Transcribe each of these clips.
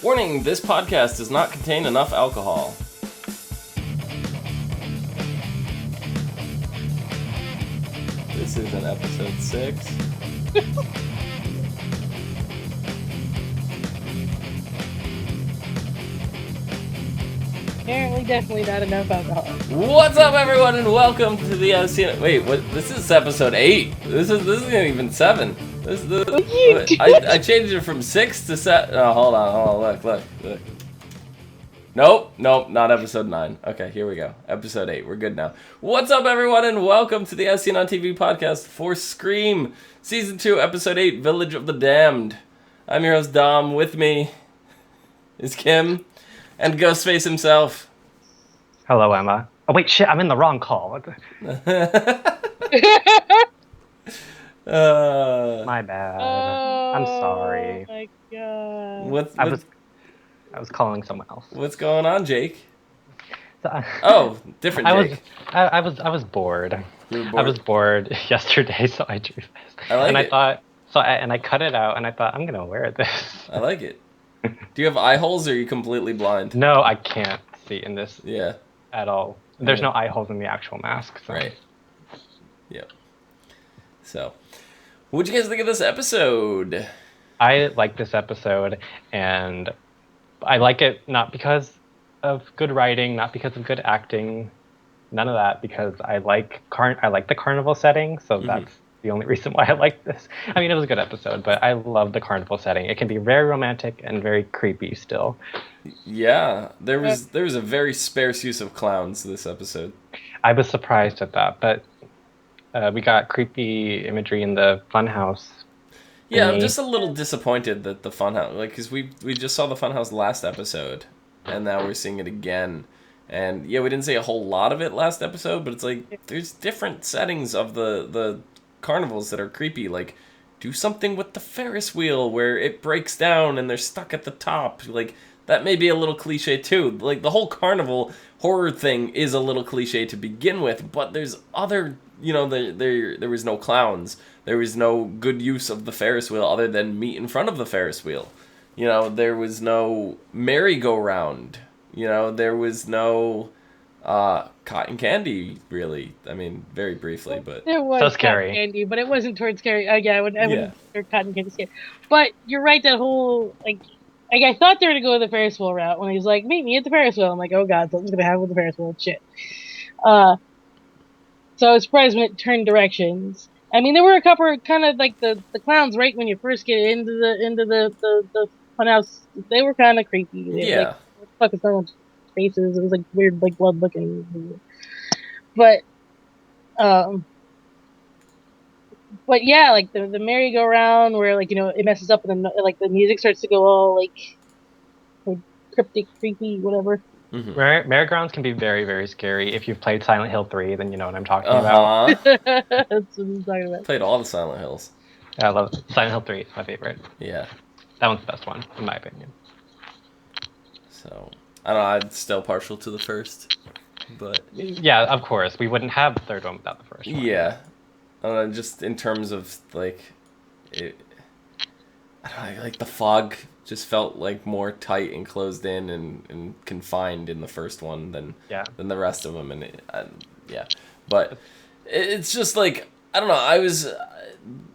Warning, this podcast does not contain enough alcohol. This isn't episode 6. Apparently, definitely not enough alcohol. What's up, everyone, and welcome to the Wait, what? This is episode 8. This isn't even 7. I changed it from 6 to 7. Oh, hold on. Look. Nope, not episode 9. Okay, here we go. Episode 8. We're good now. What's up, everyone, and welcome to the As Seen on TV podcast for Scream, Season 2, Episode 8, Village of the Damned. I'm your host, Dom. With me is Kim and Ghostface himself. Hello, Emma. Oh, wait, shit, I'm in the wrong call. My bad. I'm sorry. Oh my god. I was calling someone else. What's going on, Jake? So, Different Jake. I was bored. You were bored? I was bored yesterday, so I drew this. I like and it. I cut it out, and I thought, I'm gonna wear this. I like it. Do you have eye holes, or are you completely blind? No, I can't see in this Yeah. at all. There's no eye holes in the actual mask. So. Right. Yep. So, what'd you guys think of this episode? I like this episode, and I like it not because of good writing, not because of good acting, none of that, because I like the carnival setting, so that's the only reason why I like this. I mean, it was a good episode, but I love the carnival setting. It can be very romantic and very creepy still. Yeah, there was a very sparse use of clowns this episode. I was surprised at that, but we got creepy imagery in the funhouse. Yeah, I'm just a little disappointed that the funhouse, because we just saw the funhouse last episode, and now we're seeing it again. And yeah, we didn't see a whole lot of it last episode, but it's like there's different settings of the carnivals that are creepy. Like, do something with the Ferris wheel where it breaks down and they're stuck at the top. Like, that may be a little cliche too. Like, the whole carnival horror thing is a little cliche to begin with, but there's other, there was no clowns. There was no good use of the Ferris wheel other than meat in front of the Ferris wheel. There was no merry-go-round. There was no cotton candy, really. I mean, very briefly, but... There was so scary. cotton candy, but it wasn't towards scary. I wouldn't consider cotton candy scary. But you're right, that whole, like I thought they were going to go the Ferris wheel route when he was like, meet me at the Ferris wheel. I'm like, oh god, something's going to happen with the Ferris wheel. Shit. So I was surprised when it turned directions. I mean, there were a couple of kind of like the clowns right when you first get into the funhouse. They were kind of creepy. Yeah. Like, what the fuck is someone's faces? It was like weird, like blood looking. But yeah, like the merry-go-round where it messes up and then like the music starts to go all like cryptic, creepy, whatever. Mm-hmm. Merry-go-rounds can be very, very scary. If you've played Silent Hill 3, then you know what I'm talking about. That's what I'm talking about. Played all the Silent Hills. Yeah, I love it. Silent Hill 3 is my favorite. Yeah. That one's the best one, in my opinion. So, I don't know, I'm still partial to the first, but... Yeah, of course. We wouldn't have the third one without the first one. Yeah. Just in terms of, like, I don't know, like, the fog just felt, like, more tight and closed in and confined in the first one than the rest of them, But it's just, like, I don't know,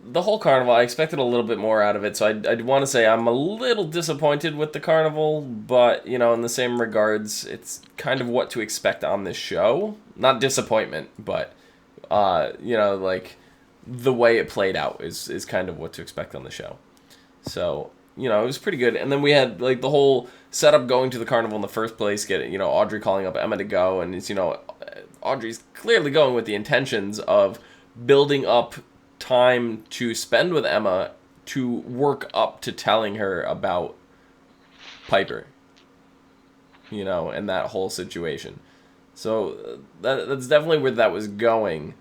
the whole carnival, I expected a little bit more out of it, so I'd want to say I'm a little disappointed with the carnival, but, in the same regards, it's kind of what to expect on this show. Not disappointment, but, like, the way it played out is kind of what to expect on the show. So, it was pretty good. And then we had, like, the whole setup going to the carnival in the first place, Audrey calling up Emma to go, and it's, Audrey's clearly going with the intentions of building up time to spend with Emma to work up to telling her about Piper, and that whole situation. So that's definitely where that was going,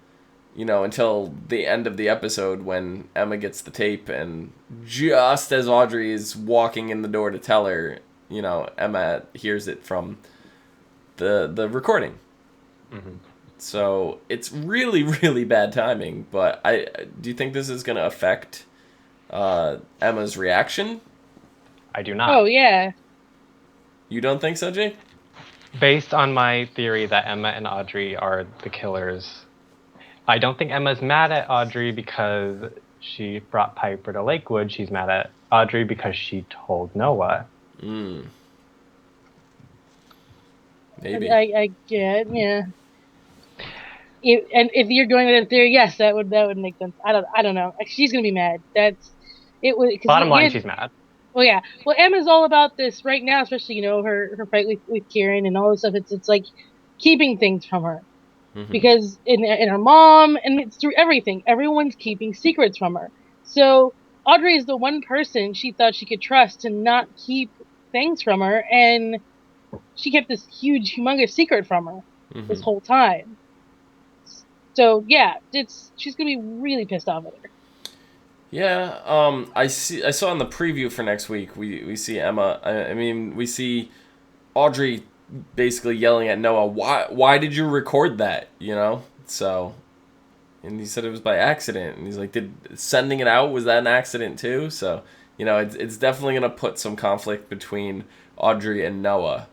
until the end of the episode when Emma gets the tape, and just as Audrey is walking in the door to tell her, Emma hears it from the recording. Mm-hmm. So it's really, really bad timing, but do you think this is going to affect Emma's reaction? I do not. Oh, yeah. You don't think so, Jake? Based on my theory that Emma and Audrey are the killers, I don't think Emma's mad at Audrey because she brought Piper to Lakewood. She's mad at Audrey because she told Noah. Maybe. I get, yeah. If you're going with that theory, yes, that would make sense. I don't know. She's gonna be mad. Bottom line, she's mad. Well, yeah. Well, Emma's all about this right now, especially her fight with Kieran and all this stuff. It's like keeping things from her because in her mom and it's through everything. Everyone's keeping secrets from her. So Audrey is the one person she thought she could trust to not keep things from her, and she kept this huge, humongous secret from her this whole time. So yeah, she's gonna be really pissed off at her. Yeah, I saw in the preview for next week we see Emma. I mean, we see Audrey basically yelling at Noah, why did you record that? So, and he said it was by accident, and he's like, did sending it out, was that an accident too? So, it's definitely gonna put some conflict between Audrey and Noah,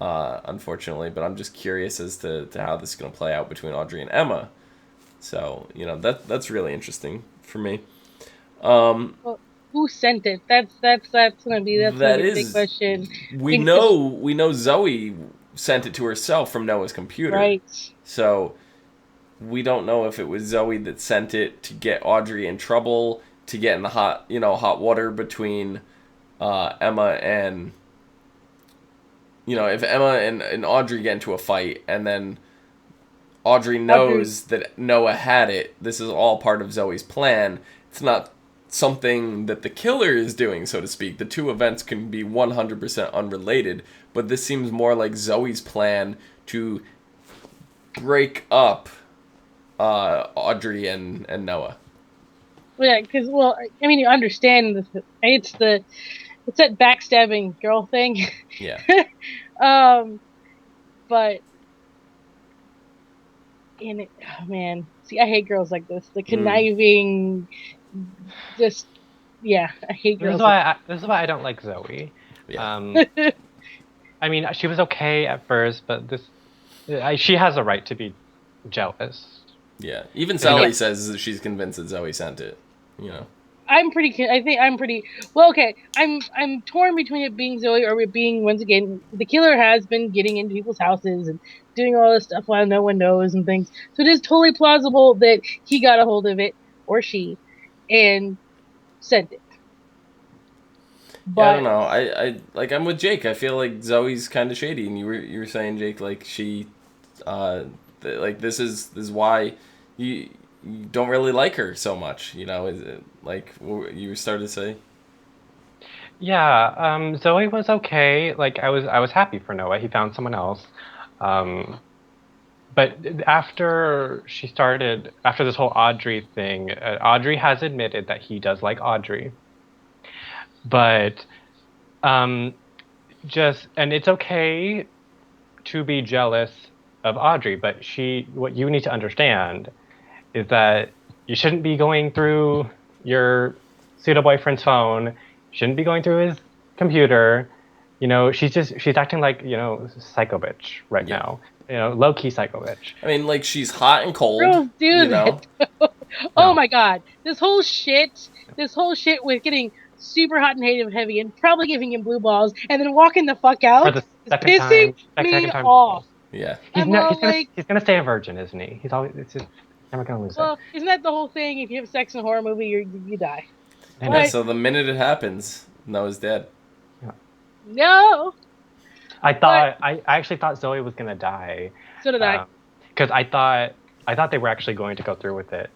unfortunately. But I'm just curious as to how this is gonna play out between Audrey and Emma. So, that's really interesting for me. Well, who sent it? That's gonna be a big question. We know Zoe sent it to herself from Noah's computer. Right. So we don't know if it was Zoe that sent it to get Audrey in trouble, to get in the hot water between Emma and if Emma and Audrey get into a fight and then Audrey knows that Noah had it. This is all part of Zoe's plan. It's not something that the killer is doing, so to speak. The two events can be 100% unrelated, but this seems more like Zoe's plan to break up Audrey and Noah. Yeah, because I mean, you understand this. It's that backstabbing girl thing. Yeah. But oh man, see, I hate girls like this. The conniving. Just, yeah, I hate girls. This is why I don't like Zoe. Yeah. I mean, she was okay at first, but she has a right to be jealous. Yeah, even Sally says that she's convinced that Zoe sent it. I'm pretty well. Okay, I'm torn between it being Zoe or it being, once again, the killer has been getting into people's houses and doing all this stuff while no one knows and things. So it is totally plausible that he got a hold of it, or she, and sent it. But yeah, I don't know. I'm with Jake. I feel like Zoe's kind of shady, and you were saying, Jake, like she, this is why you don't really like her so much. Is it like you started to say? Yeah, Zoe was okay. Like I was happy for Noah. He found someone else. But after this whole Audrey thing, Audrey has admitted that he does like Audrey. But, and it's okay to be jealous of Audrey, but what you need to understand is that you shouldn't be going through your pseudo-boyfriend's phone, you shouldn't be going through his computer. She's acting like, psycho bitch right now. Low-key psycho bitch. I mean, like, she's hot and cold. Girls do that. Oh my god. This whole shit with getting super hot and heavy and probably giving him blue balls and then walking the fuck out. For the second pissing time. me off. Yeah. He's gonna stay a virgin, isn't he? He's never gonna lose Well, isn't that the whole thing? If you have sex in a horror movie, you die. Yeah, so the minute it happens, Noah's dead. Yeah. No. I actually thought Zoe was gonna die. So did I. Because I thought they were actually going to go through with it,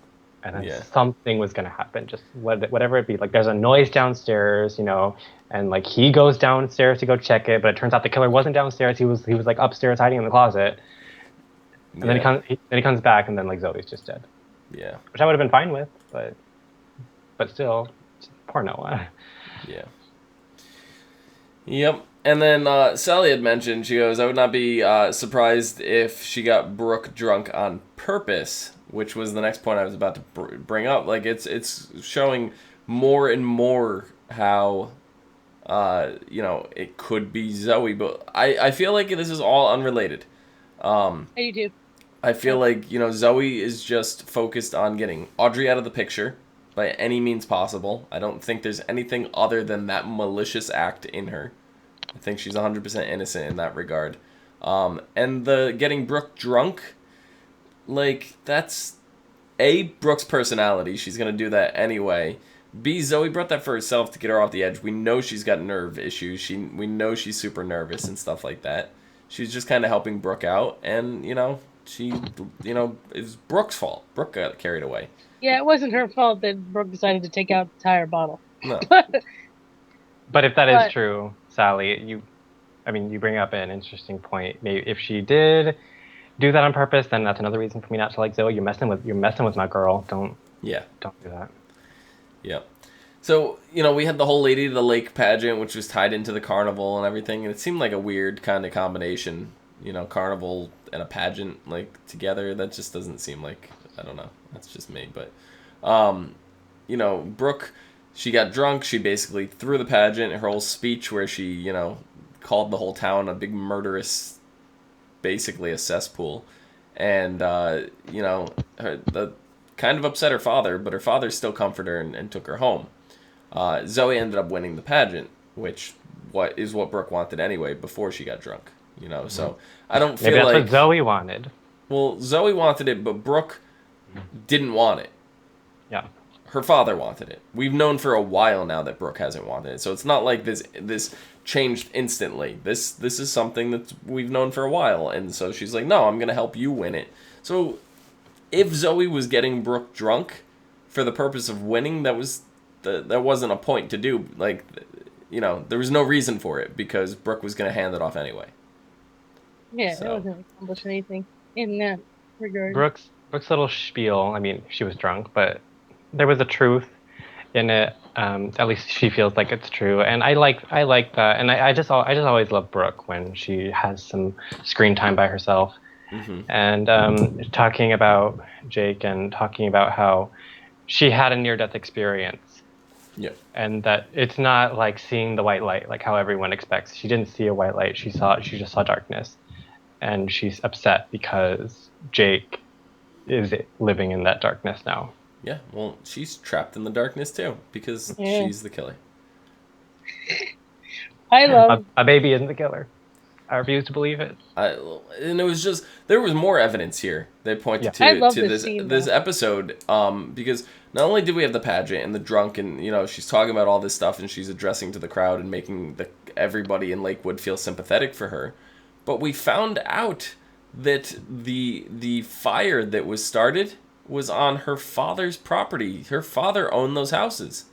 and then something was gonna happen. Just whatever it be. Like there's a noise downstairs, and like he goes downstairs to go check it, but it turns out the killer wasn't downstairs. He was like upstairs hiding in the closet. And then he comes back, and then like Zoe's just dead. Yeah. Which I would have been fine with, but still, poor Noah. Yeah. Yep. And then Sally had mentioned, she goes, I would not be surprised if she got Brooke drunk on purpose, which was the next point I was about to bring up. Like, it's showing more and more how It could be Zoe, but I feel like this is all unrelated. I do too. I feel like, Zoe is just focused on getting Audrey out of the picture by any means possible. I don't think there's anything other than that malicious act in her. I think she's 100% innocent in that regard. And the getting Brooke drunk, that's A, Brooke's personality. She's going to do that anyway. B, Zoe brought that for herself to get her off the edge. We know she's got nerve issues. We know she's super nervous and stuff like that. She's just kind of helping Brooke out. And, it was Brooke's fault. Brooke got carried away. Yeah, it wasn't her fault that Brooke decided to take out the entire bottle. No. But if that is true, Sally, you bring up an interesting point. Maybe if she did do that on purpose, then that's another reason for me not to like Zoe. You're messing with my girl. Don't do that. Yeah. So, we had the whole Lady of the Lake pageant, which was tied into the carnival and everything, and it seemed like a weird kind of combination, carnival and a pageant, together. That just doesn't seem like, I don't know, that's just me, but, Brooke, she got drunk, she basically threw the pageant, her whole speech where she, called the whole town a big murderous, basically a cesspool, and, the kind of upset her father, but her father still comforted her and took her home. Zoe ended up winning the pageant, which is what Brooke wanted anyway before she got drunk. So I don't feel maybe that's like what Zoe wanted. Well, Zoe wanted it, but Brooke didn't want it. Yeah. Her father wanted it. We've known for a while now that Brooke hasn't wanted it, so it's not like this changed instantly. This is something that we've known for a while, and so she's like, "No, I'm gonna help you win it." So if Zoe was getting Brooke drunk for the purpose of winning, that wasn't a point to do. There was no reason for it because Brooke was going to hand it off anyway. Yeah, it wasn't accomplishing anything in that regard. Brooke's little spiel, she was drunk, but there was a truth in it. At least she feels like it's true, and I like that. And I just always love Brooke when she has some screen time by herself. Mm-hmm. And talking about Jake and talking about how she had a near-death experience. Yeah. And that it's not like seeing the white light, like how everyone expects. She didn't see a white light. She just saw darkness. And she's upset because Jake is living in that darkness now. Yeah, well, she's trapped in the darkness too because she's the killer. I love... A baby isn't the killer. I refuse to believe it. And it was just, there was more evidence here they pointed to this episode, because not only did we have the pageant and the drunk and, she's talking about all this stuff and she's addressing to the crowd and making everybody in Lakewood feel sympathetic for her, but we found out that the fire that was started was on her father's property. Her father owned those houses,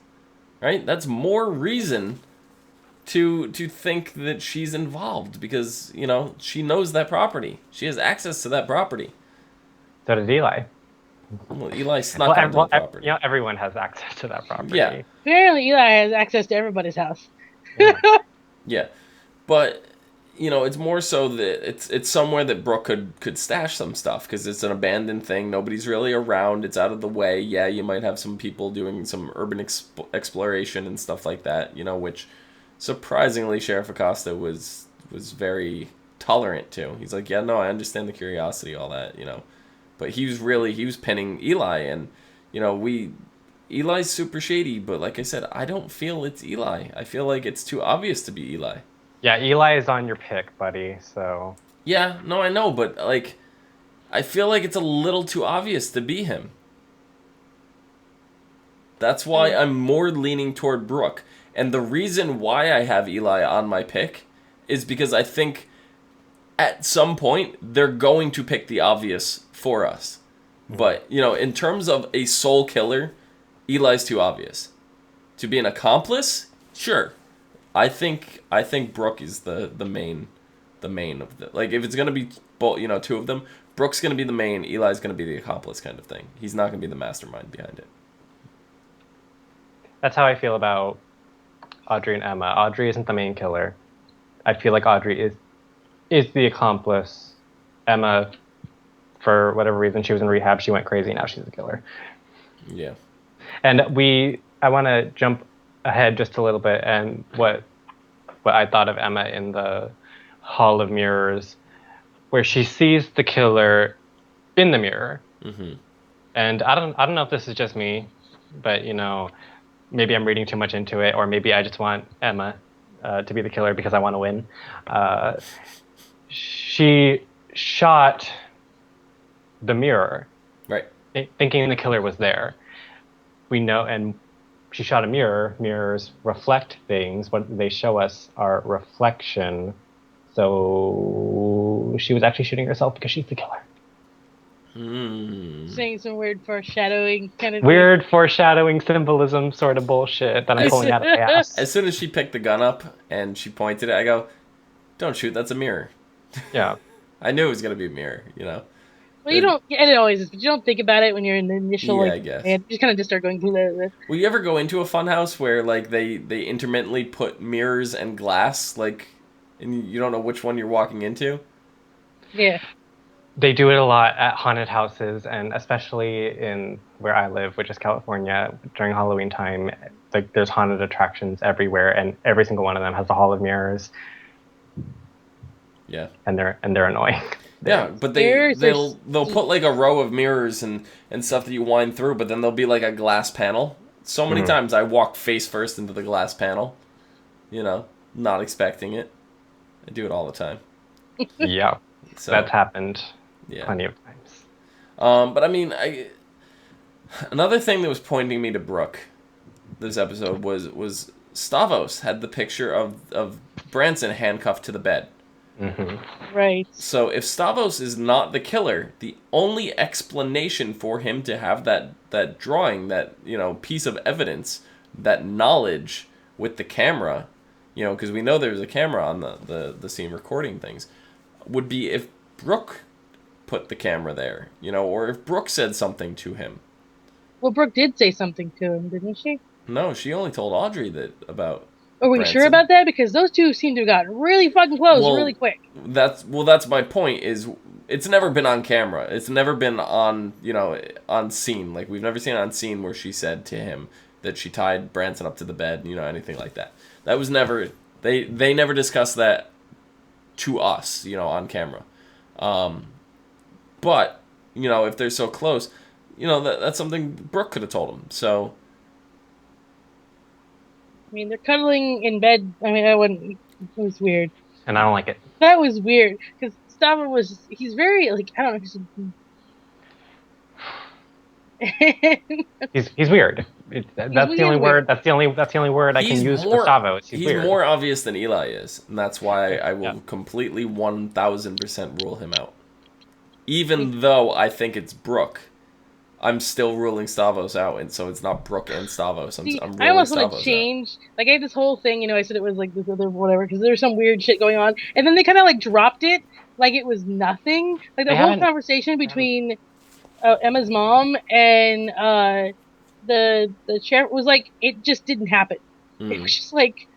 right? That's more reason to think that she's involved because, she knows that property. She has access to that property. So does Eli. Well, Eli snuck onto the property. Everyone has access to that property. Yeah. Apparently Eli has access to everybody's house. Yeah. But, it's more so that it's somewhere that Brooke could stash some stuff because it's an abandoned thing. Nobody's really around. It's out of the way. Yeah, you might have some people doing some urban exploration and stuff like that, which... Surprisingly, Sheriff Acosta was very tolerant to. He's like, yeah, no, I understand the curiosity, all that, But he was pinning Eli, and, Eli's super shady, but like I said, I don't feel it's Eli. I feel like it's too obvious to be Eli. Yeah, Eli is on your pick, buddy, so... Yeah, no, I know, but, I feel like it's a little too obvious to be him. That's why I'm more leaning toward Brooke. And the reason why I have Eli on my pick is because I think at some point they're going to pick the obvious for us. But, in terms of a soul killer, Eli's too obvious. To be an accomplice, sure. I think Brooke is the main of the, if it's going to be both, two of them, Brooke's going to be the main, Eli's going to be the accomplice kind of thing. He's not going to be the mastermind behind it. That's how I feel about Audrey and Emma. Audrey isn't the main killer. I feel like Audrey is the accomplice. Emma, for whatever reason, she was in rehab. She went crazy. Now she's the killer. Yeah. And I want to jump ahead just a little bit. And what but I thought of Emma in the Hall of Mirrors, where she sees the killer in the mirror. Mm-hmm. And I don't know if this is just me, but maybe I'm reading too much into it, or maybe I just want Emma to be the killer because I want to win. She shot the mirror, right, thinking the killer was there. We know, and she shot a mirror. Mirrors reflect things. What they show us are reflection. So she was actually shooting herself because she's the killer. Saying some weird foreshadowing kind of weird thing. Foreshadowing symbolism sort of bullshit that I'm pulling out of my ass. As soon as she picked the gun up and she pointed it, I go, "Don't shoot, that's a mirror." Yeah. I knew it was going to be a mirror, Well, you don't, and it always is, but you don't think about it when you're in the initial, I guess. You just kind of just start going through the... Will you ever go into a funhouse where, like, they intermittently put mirrors and glass, like, and you don't know which one you're walking into? Yeah. They do it a lot at haunted houses, and especially in where I live, which is California, during Halloween time, like, there's haunted attractions everywhere, and every single one of them has a hall of mirrors. Yeah. And they're annoying. Yeah, but they'll put like a row of mirrors and stuff that you wind through, but then there'll be like a glass panel. So many times I walk face first into the glass panel, not expecting it. I do it all the time. Yeah, so, that's happened plenty of times. But I mean, another thing that was pointing me to Brooke this episode was Stavros had the picture of Branson handcuffed to the bed. Mm-hmm. Right. So if Stavros is not the killer, the only explanation for him to have that drawing, that piece of evidence, that knowledge with the camera, because we know there's a camera on the scene recording things, would be if Brooke put the camera there, or if Brooke said something to him. Well, Brooke did say something to him, didn't she? No, she only told Audrey about. Are we sure about that? Because those two seem to have gotten really fucking close really quick. That's my point. Is it's never been on camera. It's never been on on scene. Like, we've never seen it on scene where she said to him that she tied Branson up to the bed. Anything like that. That was never. They never discussed that to us. On camera. But if they're so close, that's something Brooke could have told him. So. I mean, they're cuddling in bed. I mean, I wouldn't. It was weird. And I don't like it. That was weird. Because Stavros he's very, like, I don't know. He's weird. That's the only word. That's the only word I can use for Stavros. He's weird. More obvious than Eli is. And that's why I will completely 1000% rule him out. Even though I think it's Brooke, I'm still ruling Stavros out, and so it's not Brooke and Stavros. I'm ruling I almost Stavros want to change. Like, I had this whole thing, I said it was like this other whatever, because there's some weird shit going on, and then they kind of like dropped it like it was nothing. Like, the whole conversation between Emma's mom and the sheriff was like, it just didn't happen. It was just like,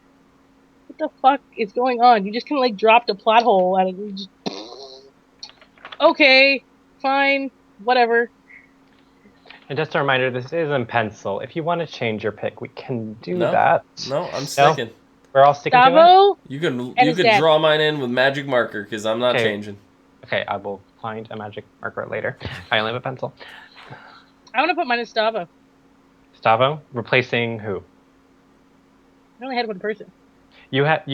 what the fuck is going on? You just kind of like dropped a plot hole out of it. Just, okay, fine, whatever. And just a reminder, this is in pencil. If you want to change your pick, we can do that. No, I'm sticking. No? We're all sticking to it? You can draw mine in with magic marker, because I'm not changing. Okay, I will find a magic marker later. I only have a pencil. I want to put mine in Stavo. Stavo? Replacing who? I only had one person. You had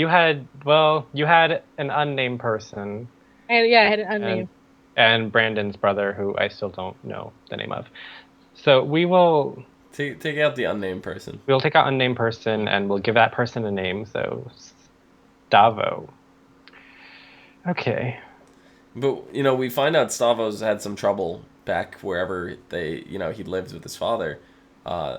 an unnamed person. I had an unnamed. And Brandon's brother, who I still don't know the name of. So we will take out the unnamed person. We'll take out unnamed person, and we'll give that person a name. So Stavo. Okay. But we find out Stavros had some trouble back wherever he lived with his father,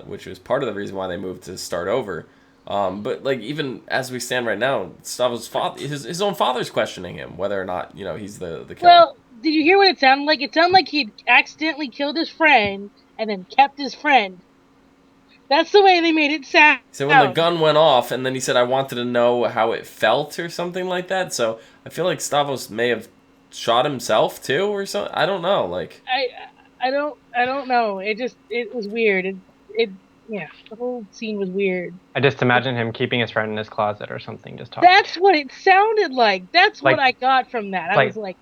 which was part of the reason why they moved to start over. But like, even as we stand right now, Stavros' father, his own father's questioning him whether or not he's the killer. Well, did you hear what it sounded like? It sounded like he'd accidentally killed his friend and then kept his friend. That's the way they made it sound. So when the gun went off, and then he said, "I wanted to know how it felt," or something like that. So I feel like Stavros may have shot himself too, or something. I don't know. Like, I don't know. It was weird. Yeah, the whole scene was weird. I just imagine him keeping his friend in his closet or something, just talking. That's what it sounded like. That's what I got from that. I was like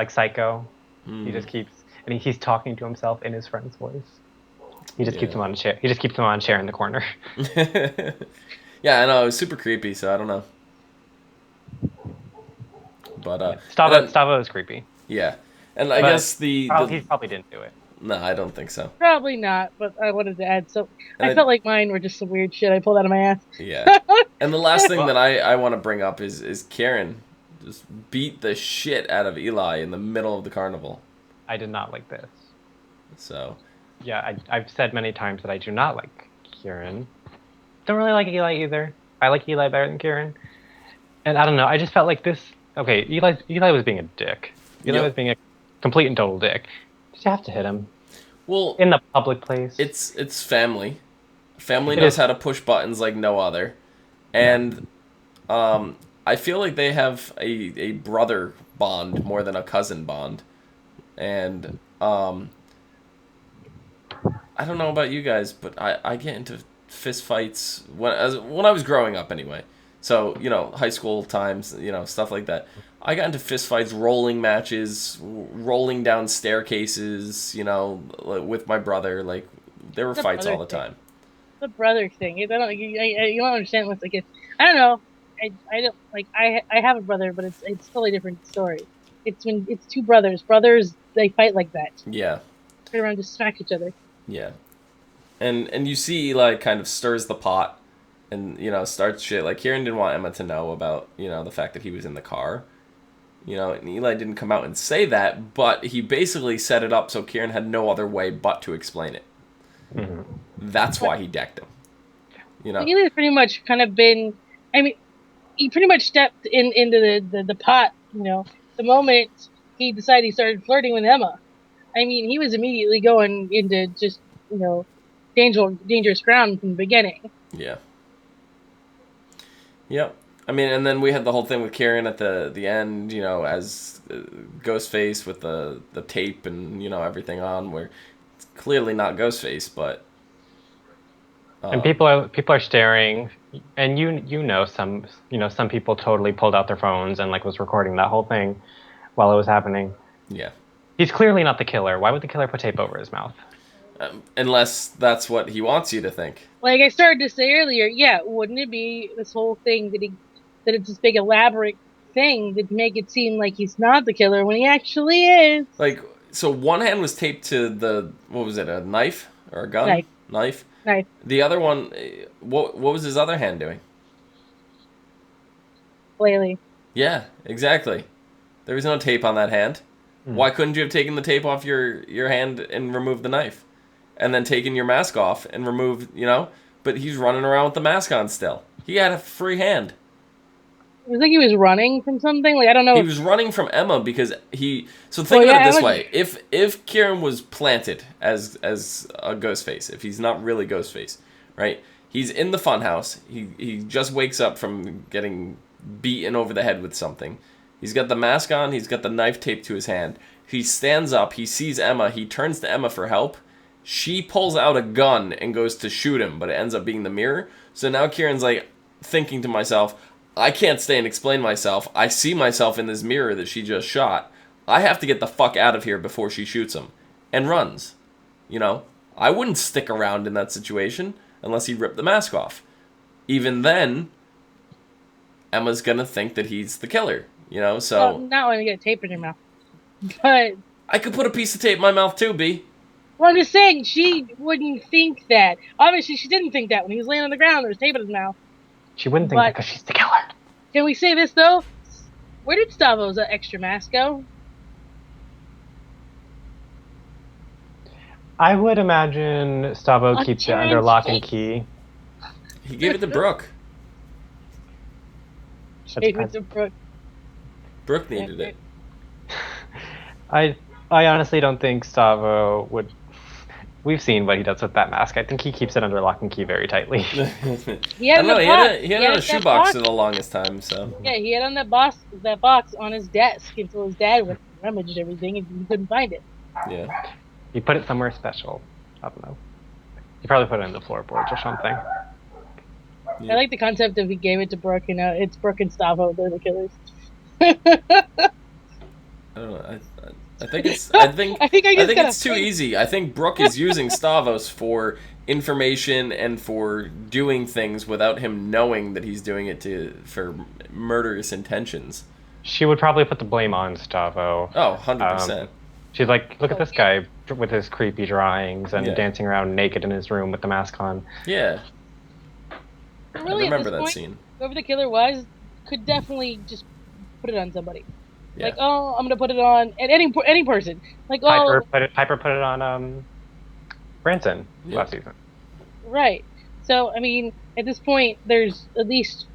Psycho. He just keeps, and he's talking to himself in his friend's voice. He just keeps him on a chair. He just keeps him on a chair in the corner. Yeah, I know, it was super creepy, so I don't know. But Stavo is creepy. Yeah, and I guess he probably didn't do it. No, I don't think so. Probably not, but I wanted to add. So I felt like mine were just some weird shit I pulled out of my ass. Yeah. And the last thing that I want to bring up is Karen just beat the shit out of Eli in the middle of the carnival. I did not like this. So. Yeah, I've said many times that I do not like Karen. Don't really like Eli either. I like Eli better than Karen. And I don't know, I just felt like this... Okay, Eli was being a dick. Eli was being a complete and total dick. Did you have to hit him? Well, in the public place. It's family. Family knows how to push buttons like no other. And I feel like they have a brother bond more than a cousin bond. And I don't know about you guys, but I get into fist fights when I was growing up anyway. So, high school times, stuff like that. I got into fist fights, rolling matches, rolling down staircases, with my brother. Like, there were fights all the time. The brother thing. You don't understand what's like. I don't know. I don't like. I have a brother, but it's a totally different story. It's when it's two brothers. Brothers, they fight like that. Yeah. Turn around, just smack each other. Yeah. And you see Eli kind of stirs the pot. And, starts shit. Like, Kieran didn't want Emma to know about, the fact that he was in the car. And Eli didn't come out and say that, but he basically set it up so Kieran had no other way but to explain it. Mm-hmm. That's why he decked him. Eli's pretty much kind of been... I mean, he pretty much stepped into the pot, the moment he decided he started flirting with Emma. I mean, he was immediately going into just, dangerous ground from the beginning. Yeah. Yep. I mean, and then we had the whole thing with Kieran at the end, as Ghostface with the tape and, everything on, where it's clearly not Ghostface, but... and people are staring, and some people totally pulled out their phones and, was recording that whole thing while it was happening. Yeah. He's clearly not the killer. Why would the killer put tape over his mouth? Unless that's what he wants you to think. Like I started to say earlier, wouldn't it be this whole thing that it's this big elaborate thing that make it seem like he's not the killer when he actually is? Like, so one hand was taped to what was it, a knife or a gun? Knife. The other one, what was his other hand doing? Flailing. Yeah, exactly. There was no tape on that hand. Why couldn't you have taken the tape off your hand and removed the knife? And then taken your mask off and removed, But he's running around with the mask on still. He had a free hand. It was like he was running from something. Like, I don't know. He was running from Emma because So think of it this way. If Kieran was planted as a Ghostface, if he's not really Ghostface, right? He's in the funhouse. He just wakes up from getting beaten over the head with something. He's got the mask on. He's got the knife taped to his hand. He stands up. He sees Emma. He turns to Emma for help. She pulls out a gun and goes to shoot him, but it ends up being the mirror. So now Kieran's like thinking to myself, I can't stay and explain myself. I see myself in this mirror that she just shot. I have to get the fuck out of here before she shoots him. And runs. I wouldn't stick around in that situation unless he ripped the mask off. Even then, Emma's gonna think that he's the killer. So... Well, not when you get tape in your mouth. But... I could put a piece of tape in my mouth too, B. Well, I'm just saying, she wouldn't think that. Obviously, she didn't think that when he was laying on the ground. There was tape in his mouth. She wouldn't think that because she's the killer. Can we say this, though? Where did Stavo's extra mask go? I would imagine Stavo keeps it under lock and key. He gave it to Brooke. Gave it to Brooke. Brooke needed it. I honestly don't think Stavo would... We've seen what he does with that mask. I think he keeps it under lock and key very tightly. He had he had it on a shoebox for the longest time, so... Yeah, he had on that box on his desk until his dad went and rummaged everything and he couldn't find it. Yeah. He put it somewhere special. I don't know. He probably put it in the floorboards or something. Yeah. I like the concept of he gave it to Brooke, and it's Brooke and Stavo, they're the killers. I don't know. I think it's. I think it's too easy. I think Brooke is using Stavos for information and for doing things without him knowing that he's doing it for murderous intentions. She would probably put the blame on Stavo. Oh, 100%. She's like, look at this guy with his creepy drawings and dancing around naked in his room with the mask on. Yeah. Really, I remember that scene. Whoever the killer was could definitely just put it on somebody. Yeah. Like, oh, I'm gonna put it on at any person. Like, Piper put it on Branson last season. Right. So I mean, at this point, there's at least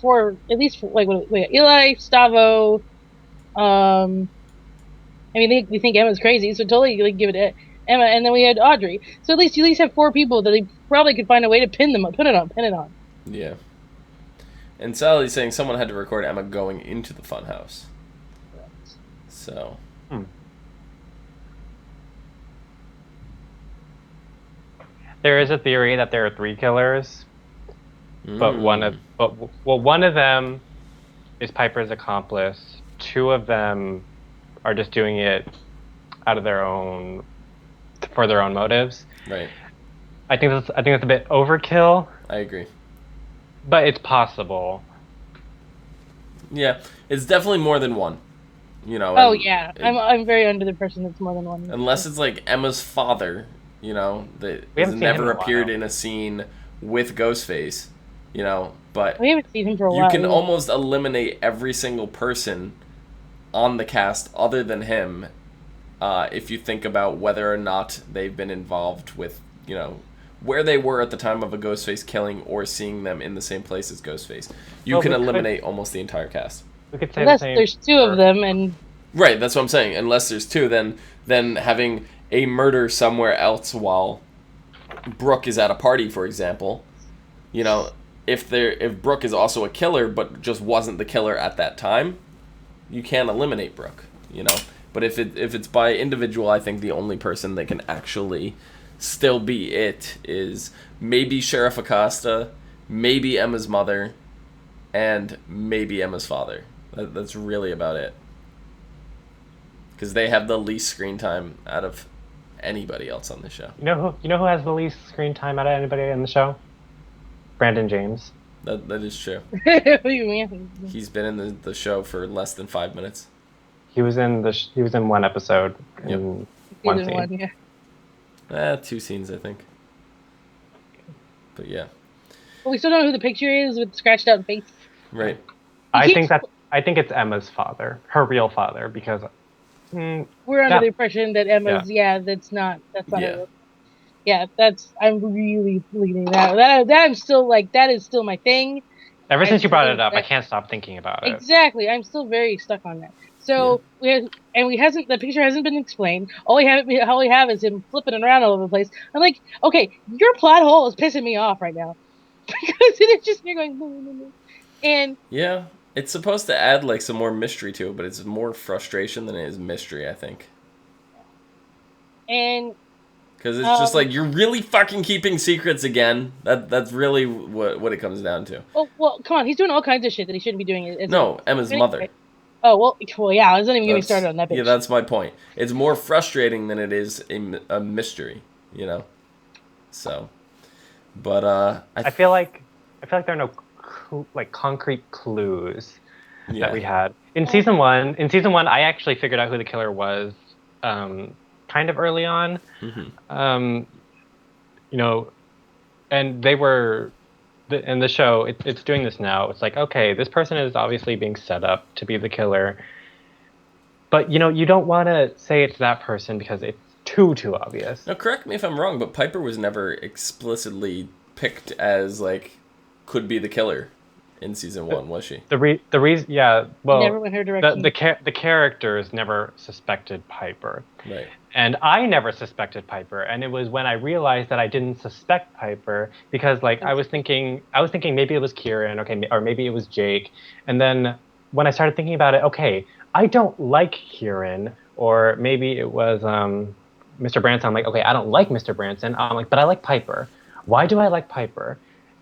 four. Eli, Stavo. I mean, we think Emma's crazy, so totally give it to Emma, and then we had Audrey. So you at least have 4 people that they probably could find a way to pin it on. Yeah. And Sally's saying someone had to record Emma going into the funhouse. So. There is a theory that there are 3 killers, but one of them is Piper's accomplice. 2 of them are just doing it out of for their own motives. Right. I think that's a bit overkill. I agree. But it's possible. Yeah, it's definitely more than one. You know. Oh yeah, I'm very under the impression it's more than one. Unless it's like Emma's father, you know, that has never appeared in a scene with Ghostface, you know. But we haven't seen him for a while. You can almost eliminate every single person on the cast other than him, if you think about whether or not they've been involved with, you know, where they were at the time of a Ghostface killing or seeing them in the same place as Ghostface. You can eliminate almost the entire cast. We could say unless there's 2 of them, and right, that's what I'm saying. Unless there's 2, then having a murder somewhere else while Brooke is at a party, for example, you know, if Brooke is also a killer but just wasn't the killer at that time, you can't eliminate Brooke, you know. But if it's by individual, I think the only person that can actually still be it is maybe Sheriff Acosta, maybe Emma's mother, and maybe Emma's father. That's really about it. Because they have the least screen time out of anybody else on the show. You know who has the least screen time out of anybody in the show? Brandon James. That is true. What do you mean? He's been in the show for less than 5 minutes. He was in one episode. In one scene. Yeah. 2 scenes, I think. But yeah. But we still don't know who the picture is with the scratched out face. Right. I think it's Emma's father, her real father, because we're under the impression that Emma's that's not her. Yeah, I'm really leaning that I'm still like, that is still my thing. Ever since you brought it up, I can't stop thinking about it. Exactly, I'm still very stuck on that. So the picture hasn't been explained. All we have is him flipping around all over the place. I'm like, okay, your plot hole is pissing me off right now because it's just you're going, and yeah, it's supposed to add like some more mystery to it, but it's more frustration than it is mystery, I think. And because it's just like, you're really fucking keeping secrets again. That's really what it comes down to. Oh well, come on, he's doing all kinds of shit that he shouldn't be doing. Emma's mother. Oh, well, yeah, I wasn't even getting started on that bitch. Yeah, that's my point. It's more frustrating than it is a mystery, you know? So, but, I feel like there are no, concrete clues that we had. In season one, I actually figured out who the killer was, kind of early on. Mm-hmm. You know, and they were... in the show, it's doing this now. It's like, okay, this person is obviously being set up to be the killer. But, you know, you don't want to say it's that person because it's too obvious. Now, correct me if I'm wrong, but Piper was never explicitly picked as, like, could be the killer in season 1, was she? The reason, yeah, well, never went her direction. The characters never suspected Piper. Right. And I never suspected Piper, and it was when I realized that I didn't suspect Piper because, like, I was thinking maybe it was Kieran, okay, or maybe it was Jake, and then when I started thinking about it, okay, I don't like Kieran, or maybe it was Mr. Branson. I'm like, okay, I don't like Mr. Branson. I'm like, but I like Piper. Why do I like Piper?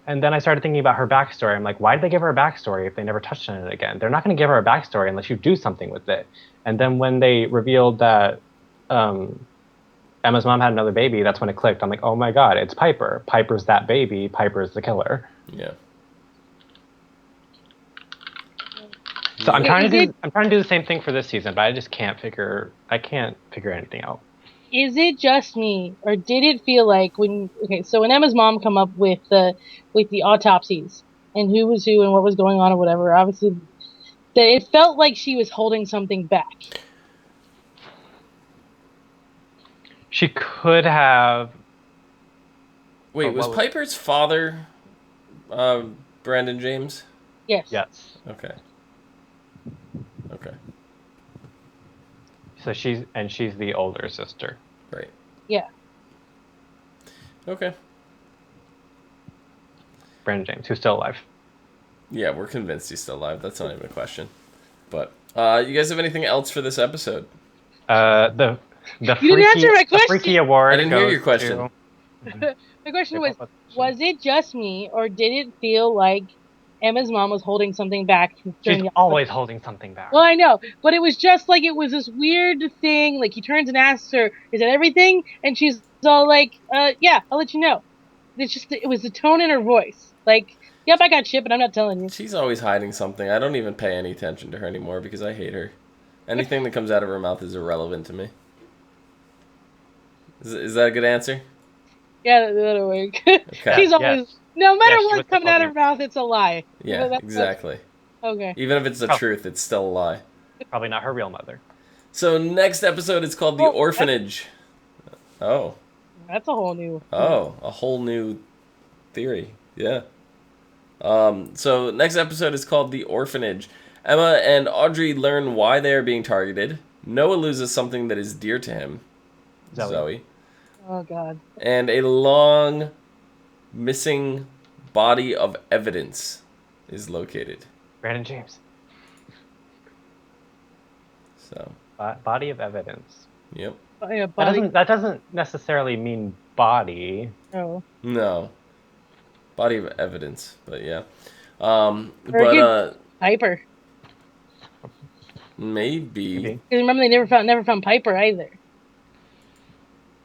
And then I started thinking about her backstory. I'm like, why did they give her a backstory if they never touched on it again? They're not going to give her a backstory unless you do something with it. And then when they revealed that Emma's mom had another baby, that's when it clicked. I'm like, oh my god, it's Piper. Piper's that baby. Piper's the killer. Yeah. So I'm trying to do the same thing for this season, but I just can't figure anything out. Is it just me, or did it feel like when Emma's mom come up with the autopsies and who was who and what was going on or whatever, obviously that it felt like she was holding something back. She could have. Wait, was Piper's father Brandon James? Yes. Yes. Okay. So she's the older sister. Right. Yeah. Okay. Brandon James, who's still alive. Yeah, we're convinced he's still alive. That's not even a question. But you guys have anything else for this episode? The you didn't answer my question. The freaky award. I didn't hear your question. My question was it just me, or did it feel like Emma's mom was holding something back? She's always holding something back. Well, I know, but it was just like it was this weird thing. Like he turns and asks her, "Is that everything?" And she's all like, "Yeah, I'll let you know." It was the tone in her voice. Like, "Yep, I got shit, but I'm not telling you." She's always hiding something. I don't even pay any attention to her anymore because I hate her. Anything that comes out of her mouth is irrelevant to me. Is that a good answer? Yeah, that'll work. Okay. She's always, no matter what's coming out of her mouth, it's a lie. Yeah, exactly. Okay. Even if it's the truth, it's still a lie. Probably not her real mother. So next episode is called The Orphanage. That's a whole new... Oh, a whole new theory. Yeah. So next episode is called The Orphanage. Emma and Audrey learn why they are being targeted. Noah loses something that is dear to him. Zoe. Oh, God. And a long missing body of evidence is located. Brandon James. So. Body of evidence. Yep. Oh, yeah, that doesn't necessarily mean body. No. Body of evidence, but yeah. Piper. Maybe. Because remember, they never found Piper either.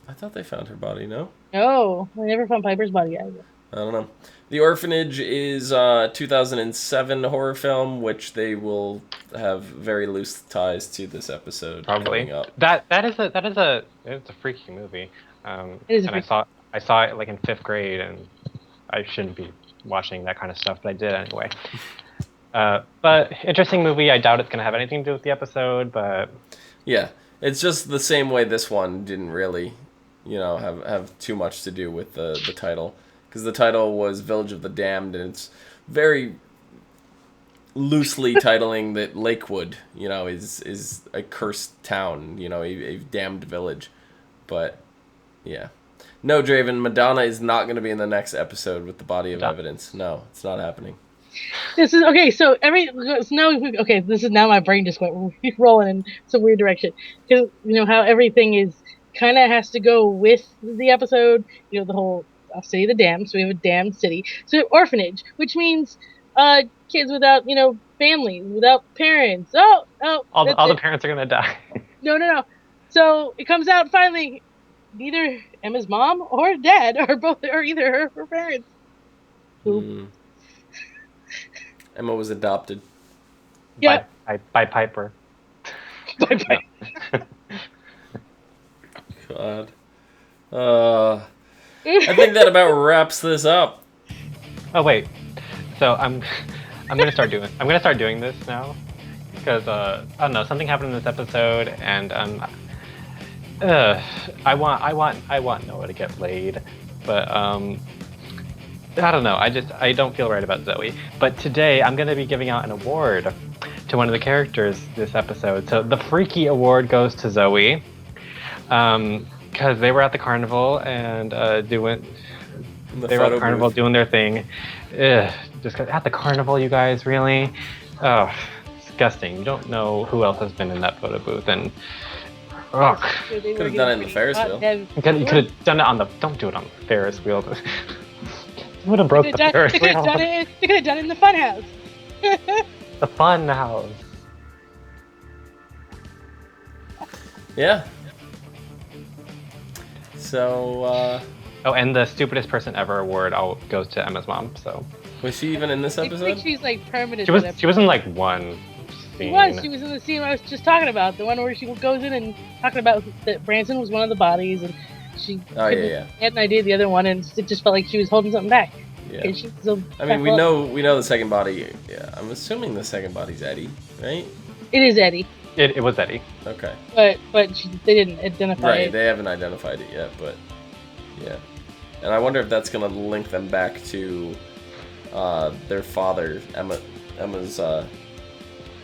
I thought they found her body, no? No, they never found Piper's body either. I don't know. The Orphanage is a 2007 horror film, which they will have very loose ties to this episode. Probably. Coming up. It's a freaky movie. I saw it like in 5th grade, and I shouldn't be watching that kind of stuff, but I did anyway. But interesting movie. I doubt it's going to have anything to do with the episode, but yeah, it's just the same way this one didn't really, have too much to do with the title, because the title was Village of the Damned, and it's very loosely titling that Lakewood, is a cursed town, a damned village, but yeah. No, Draven, Madonna is not going to be in the next episode with the body of evidence. No, it's not happening. This is okay. So this is now my brain just went rolling in some weird direction, because how everything is kind of has to go with the episode. The whole city of the damned. So we have a damned city. So orphanage, which means kids without families, without parents. All the parents are gonna die. No. So it comes out finally. Neither Emma's mom or dad or both, or either her parents. Emma was adopted. Yeah. By Piper. By Piper. God. I think that about wraps this up. Oh wait. So I'm gonna start doing this now, because I don't know, something happened in this episode, and I want Noah to get laid, but I don't know. I don't feel right about Zoe. But today I'm going to be giving out an award to one of the characters this episode. So the Freaky Award goes to Zoe, because they were at the carnival and doing their thing. Just at the carnival, you guys, really? Oh, disgusting. You don't know who else has been in that photo booth, and Ugh. Could have done it in the Ferris wheel. You could have done it on the. Don't do it on the Ferris wheel. You would have broke the Ferris wheel. They could have done it in the funhouse. The fun house. Yeah. So. Oh, and the stupidest person ever award goes to Emma's mom. So. Was she even in this episode? I think she's like permanent. She was in like one scene. She was in the scene I was just talking about, the one where she goes in and talking about that Branson was one of the bodies, and she had an idea of the other one, and it just felt like she was holding something back. Yeah. I mean, we know the second body. Yeah, I'm assuming the second body's Eddie, right? It is Eddie. It was Eddie. Okay. But they didn't identify it. Right, they haven't identified it yet, but yeah. And I wonder if that's gonna link them back to their father, Emma's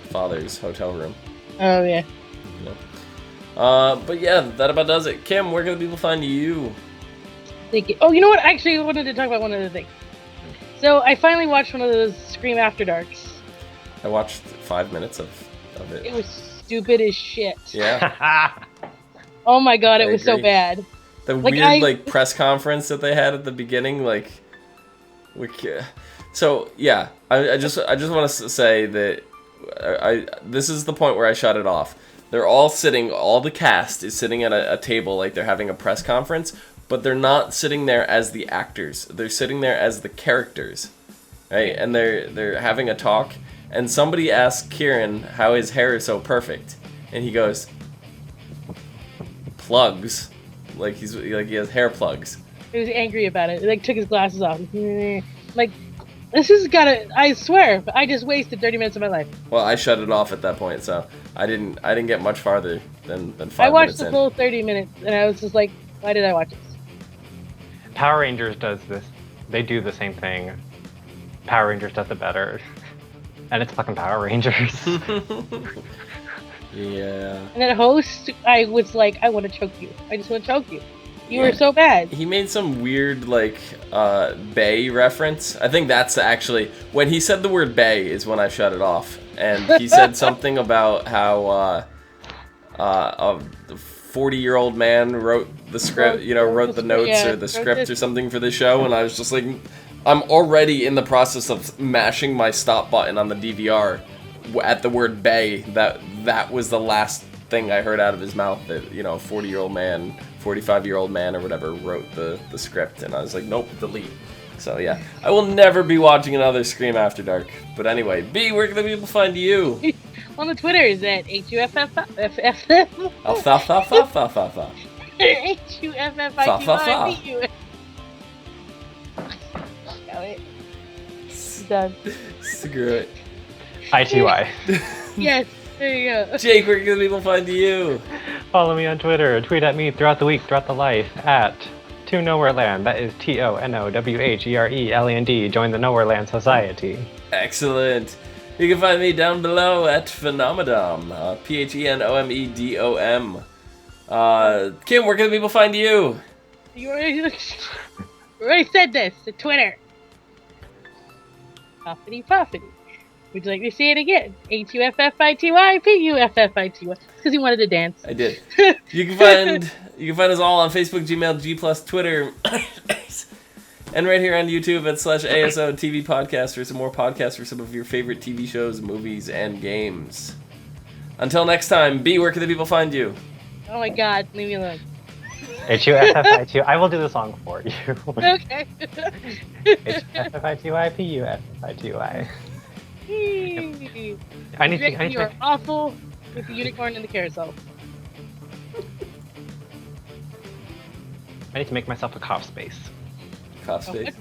father's hotel room. Oh yeah. But yeah, that about does it. Kim, where can people find you? Thank you. Oh, you know what? Actually, I wanted to talk about one other thing. So I finally watched one of those Scream After Darks. I watched 5 minutes of it. It was stupid as shit. Yeah. Oh my god, it was so bad. The weird press conference that they had at the beginning, so yeah, I just want to say that this is the point where I shut it off. They're all the cast is sitting at a table like they're having a press conference, but they're not sitting there as the actors. They're sitting there as the characters, right? And they're having a talk, and somebody asks Kieran how his hair is so perfect, and he goes, plugs. Like he has hair plugs. He was angry about it. He took his glasses off. Like, this has I swear, I just wasted 30 minutes of my life. Well, I shut it off at that point, so I didn't get much farther than 5 minutes in. I watched the full 30 minutes, and I was just like, why did I watch this? Power Rangers does this. They do the same thing. Power Rangers does it better. And it's fucking Power Rangers. Yeah. And that host, I was like, I want to choke you. I just want to choke you. You were so bad. He made some weird, Bay reference. I think that's actually... When he said the word Bay is when I shut it off. And he said something about how a 40-year-old man wrote the script, wrote the notes or the script or something for the show. And I was just like, I'm already in the process of mashing my stop button on the DVR at the word Bay. That was the last thing I heard out of his mouth, that, 40-year-old man, 45-year-old man or whatever wrote the script, and I was like, nope, delete. So yeah, I will never be watching another Scream After Dark. But ananyway, B, where can the people find you? On the Twitter is at HUFFITY. Done. Screw it. ITY. Yes, there you go. Jake, where can people find you? Follow me on Twitter. Tweet at me throughout the week, throughout the life, at To Nowhere Land. That is TONOWHERELAND. Join the Nowhere Land Society. Excellent. You can find me down below at Phenomedom. PHENOMEDOM. Kim, where can people find you? You already said this. The Twitter. Puffity Puffity. Would you like me to say it again? HUFFITY PUFFITY. It's because he wanted to dance. I did. You can find us all on Facebook, Gmail, G+, Twitter, and right here on YouTube at /ASO TV Podcast for some more podcasts for some of your favorite TV shows, movies, and games. Until next time, B, where can the people find you? Oh my god, leave me alone. HUFFITY. I will do the song for you. Okay. HUFFITY PUFFITY. I need to. You are awful with the unicorn and the carousel. I need to make myself a cough space. Cough space?